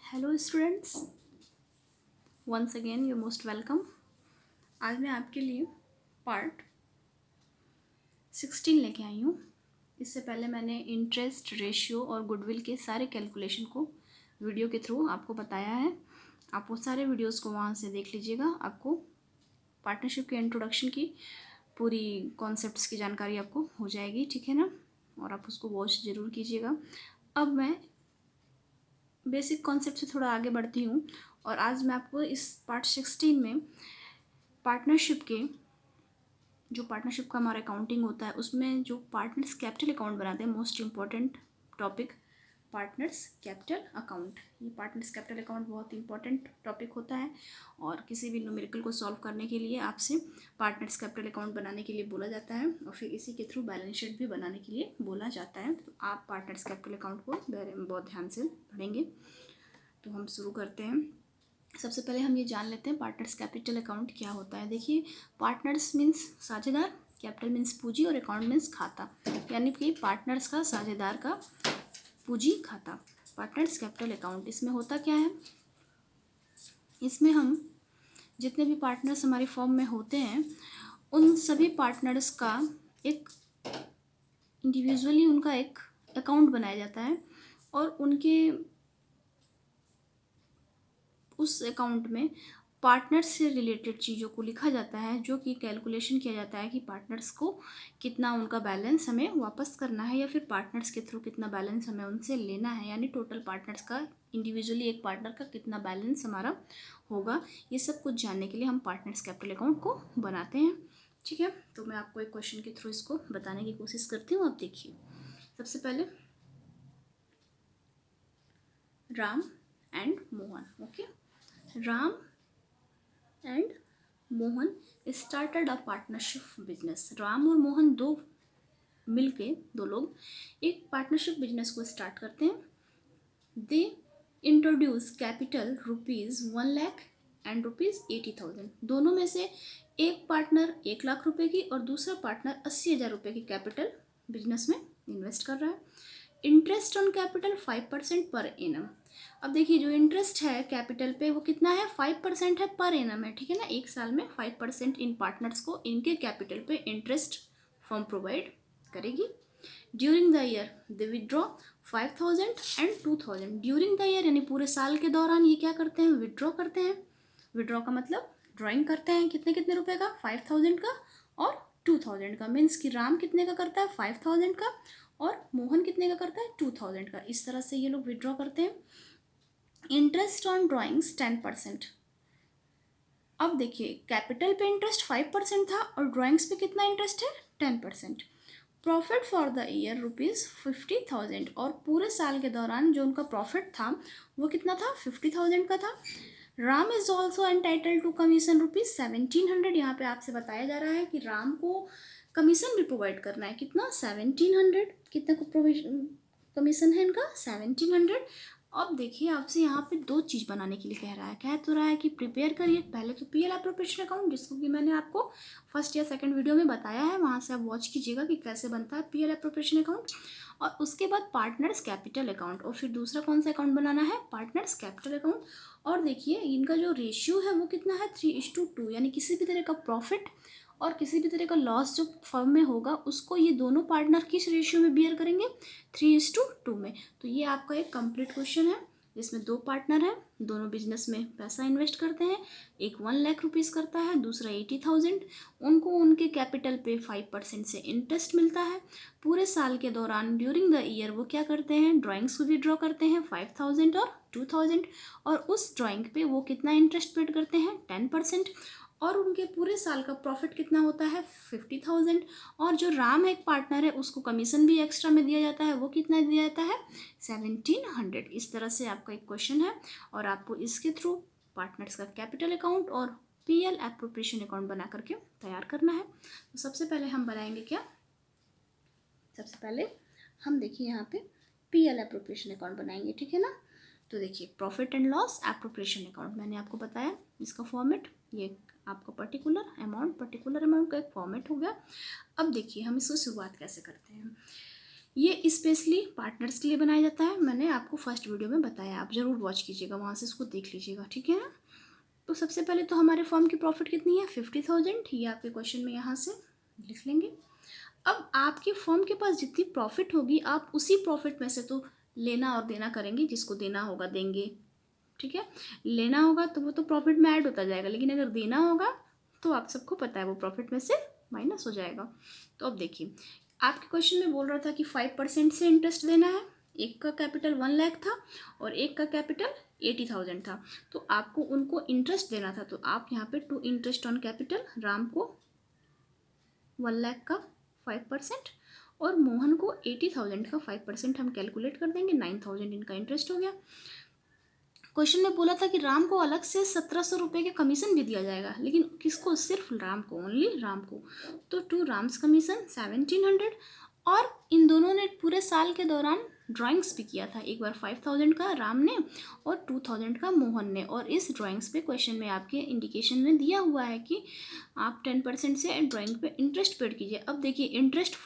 Hello students, once again you most welcome. आज मैं आपके लिए पार्ट 16 लेके आई हूँ। इससे पहले मैंने इंटरेस्ट, रेशियो और गुडविल के सारे कैलकुलेशन को वीडियो के थ्रू आपको बताया है। आप वो सारे वीडियोस को वहाँ से देख लीजिएगा। आपको पार्टनरशिप के इंट्रोडक्शन की पूरी कॉन्सेप्ट्स की जानकारी आपको हो जाएगी, ठीक है ना। और आप उसको वॉच ज़रूर कीजिएगा। अब मैं बेसिक कॉन्सेप्ट से थोड़ा आगे बढ़ती हूँ और आज मैं आपको इस पार्ट 16 में पार्टनरशिप के जो पार्टनरशिप का हमारा अकाउंटिंग होता है उसमें जो पार्टनर्स कैपिटल अकाउंट बनाते हैं, most important topic partners capital account. ये पार्टनर्स कैपिटल अकाउंट बहुत इंपॉर्टेंट टॉपिक होता है और किसी भी न्यूमेरिकल को सॉल्व करने के लिए आपसे पार्टनर्स कैपिटल अकाउंट बनाने के लिए बोला जाता है और फिर इसी के थ्रू बैलेंस शीट भी बनाने के लिए बोला जाता है। तो आप पार्टनर्स कैपिटल अकाउंट को बहुत ध्यान से पढ़ेंगे। तो हम शुरू करते हैं। सबसे पहले हम ये जान लेते हैं पार्टनर्स कैपिटल अकाउंट क्या होता है। देखिए, पार्टनर्स मीन्स साझेदार, कैपिटल मीन्स पूंजी और अकाउंट मीन्स खाता, यानी कि पार्टनर्स का, साझेदार का पूंजी खाता। पार्टनर्स कैपिटल अकाउंट इसमें होता क्या है, इसमें हम जितने भी पार्टनर्स हमारी फर्म में होते हैं उन सभी पार्टनर्स का एक इंडिविजुअली उनका एक अकाउंट बनाया जाता है और उनके उस अकाउंट में पार्टनर्स से रिलेटेड चीज़ों को लिखा जाता है, जो कि कैलकुलेशन किया जाता है कि पार्टनर्स को कितना उनका बैलेंस हमें वापस करना है या फिर पार्टनर्स के थ्रू कितना बैलेंस हमें उनसे लेना है, यानी टोटल पार्टनर्स का इंडिविजुअली एक पार्टनर का कितना बैलेंस हमारा होगा। ये सब कुछ जानने के लिए हम पार्टनर्स कैपिटल अकाउंट को बनाते हैं, ठीक है। तो मैं आपको एक क्वेश्चन के थ्रू इसको बताने की कोशिश करती हूँ। आप देखिए, सबसे पहले Ram and Mohan, okay. Ram and Mohan started a partnership business. Ram और मोहन दो लोग एक पार्टनरशिप बिजनेस को स्टार्ट करते हैं। They introduce capital ₹1,00,000 and ₹80,000। दोनों में से एक पार्टनर 1,00,000 रुपए की और दूसरा पार्टनर 80,000 रुपये की कैपिटल बिजनेस में इन्वेस्ट कर रहा है। Interest on capital 5% per annum. अब देखिए, जो इंटरेस्ट है कैपिटल पे वो कितना है, 5% है पर एनम है, ठीक है ना। एक साल में 5% इन पार्टनर्स को इनके कैपिटल पे इंटरेस्ट फर्म प्रोवाइड करेगी। During the year they withdraw 5,000 and 2,000। During the year यानी पूरे साल के दौरान ये क्या करते हैं, विदड्रॉ करते हैं। विदड्रॉ का मतलब ड्राइंग करते हैं। कितने कितने रुपए का, 5,000 का और 2,000 का। मीन्स कि राम कितने का करता है, 5,000 का, और मोहन कितने का करता है, 2,000 का। इस तरह से ये लोग विड्रॉ करते हैं। Interest on drawings 10%। अब देखिए, कैपिटल पे इंटरेस्ट 5% था और ड्राइंग्स पे कितना इंटरेस्ट है, 10%। Profit for the year ₹50,000। और पूरे साल के दौरान जो उनका प्रॉफिट था वो कितना था, 50,000 का था। Ram is also entitle to commission ₹1,700। यहाँ पे आपसे बताया जा रहा है कि राम को कमीशन भी प्रोवाइड करना है। कितना, 1,700। कितना को प्रोविजन कमीशन है इनका, 1,700। अब देखिए, आपसे यहाँ पे दो चीज़ बनाने के लिए कह रहा है। कह तो रहा है कि प्रिपेयर करिए पहले तो पीएल एप्रोप्रिएशन अकाउंट, जिसको कि मैंने आपको फर्स्ट या सेकंड वीडियो में बताया है, वहाँ से आप वॉच कीजिएगा कि कैसे बनता है पीएल एप्रोप्रिएशन अकाउंट। और उसके बाद पार्टनर्स कैपिटल अकाउंट, और फिर दूसरा कौन सा अकाउंट बनाना है, पार्टनर्स कैपिटल अकाउंट। और देखिए, इनका जो रेशियो है वो कितना है, 3:2। यानी किसी भी तरह का प्रॉफिट और किसी भी तरह का लॉस जो फर्म में होगा उसको ये दोनों पार्टनर किस रेशियो में बियर करेंगे, 3:2 में। तो ये आपका एक कंप्लीट क्वेश्चन है जिसमें दो पार्टनर हैं, दोनों बिजनेस में पैसा इन्वेस्ट करते हैं। एक 1,00,000 रुपीज़ करता है, दूसरा 80,000। उनको उनके कैपिटल पे 5% से इंटरेस्ट मिलता है। पूरे साल के दौरान ड्यूरिंग द ईयर वो क्या करते हैं, ड्राइंग्स को विड्रॉ करते हैं, 5,000 और 2,000। और उस ड्राइंग पे वो कितना इंटरेस्ट पेड करते हैं, 10%। और उनके पूरे साल का प्रॉफिट कितना होता है, 50,000। और जो राम एक पार्टनर है उसको कमीशन भी एक्स्ट्रा में दिया जाता है, वो कितना दिया जाता है, 1,700। इस तरह से आपका एक क्वेश्चन है और आपको इसके थ्रू पार्टनर्स का कैपिटल अकाउंट और पीएल एप्रोप्रिएशन अकाउंट बना करके तैयार करना है। तो सबसे पहले हम बनाएंगे क्या, सबसे पहले हम देखिए यहाँ पे पीएल एप्रोप्रिएशन अकाउंट बनाएंगे, ठीक है ना। तो देखिए, profit and loss appropriation account मैंने आपको बताया, इसका फॉर्मेट ये आपका पर्टिकुलर अमाउंट का एक फॉर्मेट हो गया। अब देखिए, हम इसको शुरुआत कैसे करते हैं। ये स्पेशली पार्टनर्स के लिए बनाया जाता है, मैंने आपको फर्स्ट वीडियो में बताया, आप ज़रूर वॉच कीजिएगा, वहाँ से इसको देख लीजिएगा, ठीक है ना। तो सबसे पहले तो हमारे फर्म की प्रॉफिट कितनी है, 50,000, ये आपके क्वेश्चन में यहाँ से लिख लेंगे। अब आपकी फर्म के पास जितनी प्रॉफिट होगी आप उसी प्रॉफिट में से तो लेना और देना करेंगे, जिसको देना होगा देंगे, ठीक है। लेना होगा तो वो तो प्रॉफिट में ऐड होता जाएगा, लेकिन अगर देना होगा तो आप सबको पता है वो प्रॉफिट में से माइनस हो जाएगा। तो अब देखिए, आपके क्वेश्चन में बोल रहा था कि 5% से इंटरेस्ट देना है, एक का कैपिटल 1 लाख था और एक का कैपिटल 80,000 था, तो आपको उनको इंटरेस्ट देना था, तो आप यहाँ पे to interest on capital, Ram को 1 लाख का 5% और मोहन को 80,000 का 5% हम कैलकुलेट कर देंगे, 9,000 इनका इंटरेस्ट हो गया। क्वेश्चन में बोला था कि राम को अलग से 1,700 रुपये के कमीशन भी दिया जाएगा, लेकिन किसको, सिर्फ राम को, ओनली राम को। तो टू राम्स कमीशन 1,700, और इन दोनों ने पूरे साल के दौरान ड्राइंग्स भी किया था, एक बार 5,000 का राम ने और 2,000 का मोहन ने। और इस ड्राइंग्स पे क्वेश्चन में आपके इंडिकेशन में दिया हुआ है कि आप 10% से ड्राइंग पे इंटरेस्ट पेड कीजिए। अब देखिए, इंटरेस्ट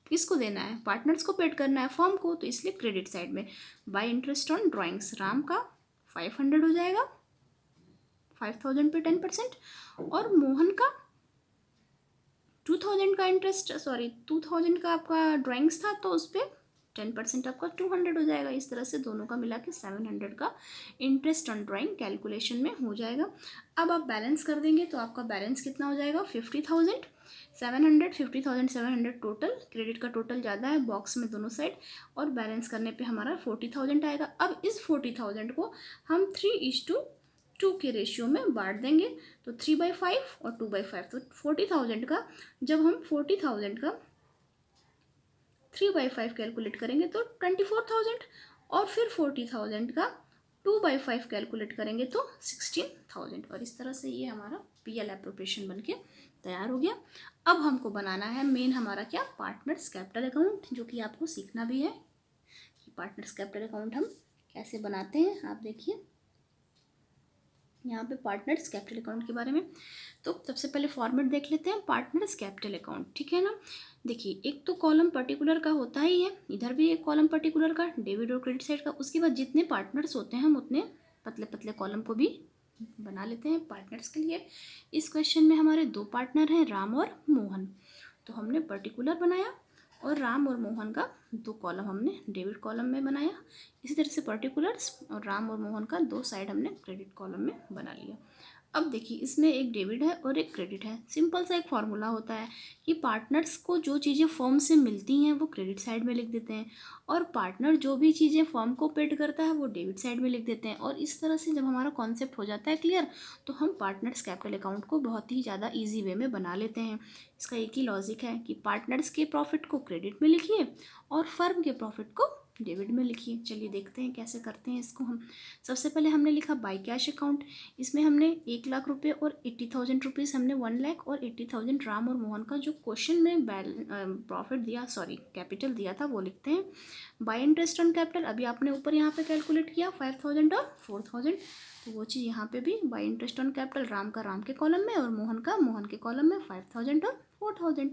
किसको देना है, पार्टनर्स को पेड करना है, फर्म को, तो इसलिए क्रेडिट साइड में bye interest on drawings Ram का 500 हो जाएगा, 5,000 पे 10%, और मोहन का 2,000 का इंटरेस्ट, सॉरी 2,000 का आपका ड्राइंग्स था, तो उस पर 10% आपका 200 हो जाएगा। इस तरह से दोनों का मिला के 700 का इंटरेस्ट ऑन ड्राइंग कैलकुलेशन में हो जाएगा। अब आप बैलेंस कर देंगे तो आपका बैलेंस कितना हो जाएगा, 50,700, 50,700 टोटल, क्रेडिट का टोटल ज़्यादा है बॉक्स में दोनों साइड, और बैलेंस करने पे हमारा 40,000 आएगा। अब इस 40,000 को हम 3:2 के रेशियो में बांट देंगे, तो 3/5 और 2/5, तो 40,000 का, जब हम 40,000 का 3/5 कैलकुलेट करेंगे तो 24,000, और फिर 40,000 का 2/5 कैलकुलेट करेंगे तो 16,000, और इस तरह से ये हमारा पीएल एप्रोप्रिएशन बन के तैयार हो गया। अब हमको बनाना है मेन हमारा क्या, पार्टनर्स कैपिटल अकाउंट, जो कि आपको सीखना भी है कि पार्टनर्स कैपिटल अकाउंट हम कैसे बनाते हैं। आप देखिए यहाँ पे पार्टनर्स कैपिटल अकाउंट के बारे में, तो सबसे पहले फॉर्मेट देख लेते हैं पार्टनर्स कैपिटल अकाउंट, ठीक है ना। देखिए, एक तो कॉलम पर्टिकुलर का होता ही है, इधर भी एक कॉलम पर्टिकुलर का, डेबिट और क्रेडिट साइड का, उसके बाद जितने पार्टनर्स होते हैं हम उतने पतले पतले कॉलम को भी बना लेते हैं पार्टनर्स के लिए। इस क्वेश्चन में हमारे दो पार्टनर हैं, राम और मोहन, तो हमने पर्टिकुलर बनाया, और राम और मोहन का दो कॉलम हमने डेबिट कॉलम में बनाया। इसी तरह से पर्टिकुलर्स और राम और मोहन का दो साइड हमने क्रेडिट कॉलम में बना लिया। अब देखिए, इसमें एक डेबिट है और एक क्रेडिट है। सिंपल सा एक फॉर्मूला होता है कि पार्टनर्स को जो चीज़ें फर्म से मिलती हैं वो क्रेडिट साइड में लिख देते हैं, और पार्टनर जो भी चीज़ें फर्म को पेड करता है वो डेबिट साइड में लिख देते हैं। और इस तरह से जब हमारा कॉन्सेप्ट हो जाता है क्लियर, तो हम पार्टनर्स कैपिटल अकाउंट को बहुत ही ज़्यादा ईजी वे में बना लेते हैं। इसका एक ही लॉजिक है कि पार्टनर्स के प्रॉफिट को क्रेडिट में लिखिए और फर्म के प्रॉफिट को डेबिट में लिखिए। चलिए देखते हैं कैसे करते हैं इसको हम। सबसे पहले हमने लिखा बाई कैश अकाउंट, इसमें हमने 1 लाख रुपये और 80,000 रुपीज़, हमने 1 लाख और 80,000 राम और मोहन का जो क्वेश्चन में प्रॉफिट दिया, सॉरी कैपिटल दिया था, वो लिखते हैं। बाई इंटरेस्ट ऑन कैपिटल, अभी आपने ऊपर यहाँ पे कैलकुलेट किया 5,000 और 4,000, तो वो चीज़ यहाँ पे भी by interest on capital, Ram का राम के कॉलम में और मोहन का मोहन के कॉलम में 5,000 और 4,000।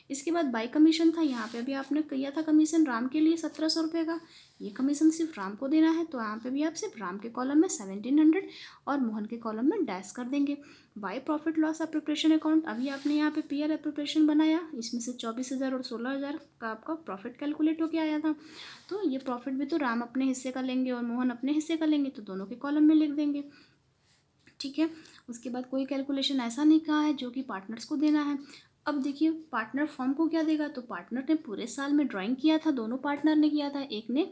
इसके बाद बाई कमीशन था, यहाँ पे अभी आपने किया था कमीशन राम के लिए 1,700 रुपये का, ये कमीशन सिर्फ राम को देना है, तो यहाँ पे भी आप सिर्फ राम के कॉलम में 1,700 और मोहन के कॉलम में डैश कर देंगे। By profit loss appropriation account, अभी आपने यहाँ पे पीएल एप्रोप्रिएशन बनाया, इसमें से 24,000 और 16,000 का आपका प्रॉफिट कैलकुलेट होकर आया था, तो ये प्रॉफिट भी तो राम अपने हिस्से का लेंगे और मोहन अपने हिस्से का लेंगे, तो दोनों के कॉलम में लिख देंगे, ठीक है। उसके बाद कोई कैलकुलेशन ऐसा नहीं कहा है जो कि पार्टनर्स को देना है। अब देखिए, पार्टनर फर्म को क्या देगा, तो पार्टनर ने पूरे साल में ड्राइंग किया था, दोनों पार्टनर ने किया था, एक ने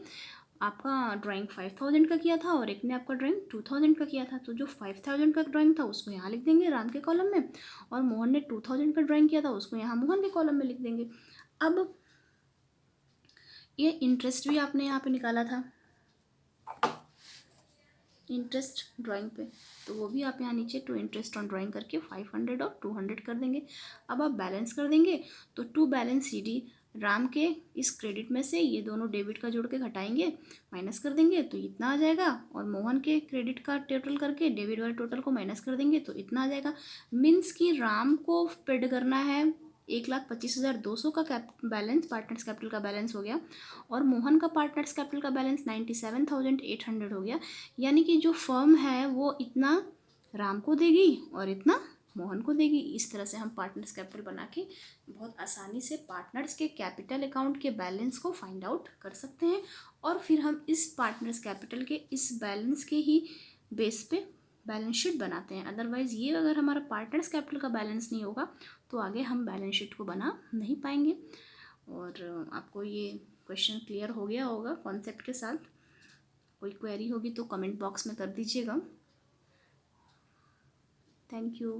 आपका ड्राइंग 5,000 का किया था और एक ने आपका ड्राइंग 2,000 का किया था, तो जो 5,000 का ड्राइंग था उसको यहाँ लिख देंगे राम के कॉलम में, और मोहन ने 2,000 का ड्राइंग किया था उसको यहाँ मोहन के कॉलम में लिख देंगे। अब ये इंटरेस्ट भी आपने यहाँ पे निकाला था, इंटरेस्ट ड्राइंग पे, तो वो भी आप यहाँ नीचे टू इंटरेस्ट ऑन ड्राइंग करके 500 और 200 कर देंगे। अब आप बैलेंस कर देंगे तो टू बैलेंस CD, राम के इस क्रेडिट में से ये दोनों डेबिट का जोड़ के घटाएंगे, माइनस कर देंगे तो इतना आ जाएगा, और मोहन के क्रेडिट का टोटल करके डेबिट वाले टोटल को माइनस कर देंगे तो इतना आ जाएगा। मीन्स कि राम को पेड करना है 1,25,200 का बैलेंस पार्टनर्स कैपिटल का बैलेंस हो गया, और मोहन का पार्टनर्स कैपिटल का बैलेंस 97,800 हो गया। यानी कि जो फर्म है वो इतना राम को देगी और इतना मोहन को देगी। इस तरह से हम पार्टनर्स कैपिटल बना के बहुत आसानी से पार्टनर्स के कैपिटल अकाउंट के बैलेंस को फाइंड आउट कर सकते हैं, और फिर हम इस पार्टनर्स कैपिटल के इस बैलेंस के ही बेस पे बैलेंस शीट बनाते हैं। अदरवाइज़ ये अगर हमारा पार्टनर्स कैपिटल का बैलेंस नहीं होगा तो आगे हम बैलेंस शीट को बना नहीं पाएंगे। और आपको ये क्वेश्चन क्लियर हो गया होगा कॉन्सेप्ट के साथ। कोई क्वेरी होगी तो कमेंट बॉक्स में कर दीजिएगा। Thank you.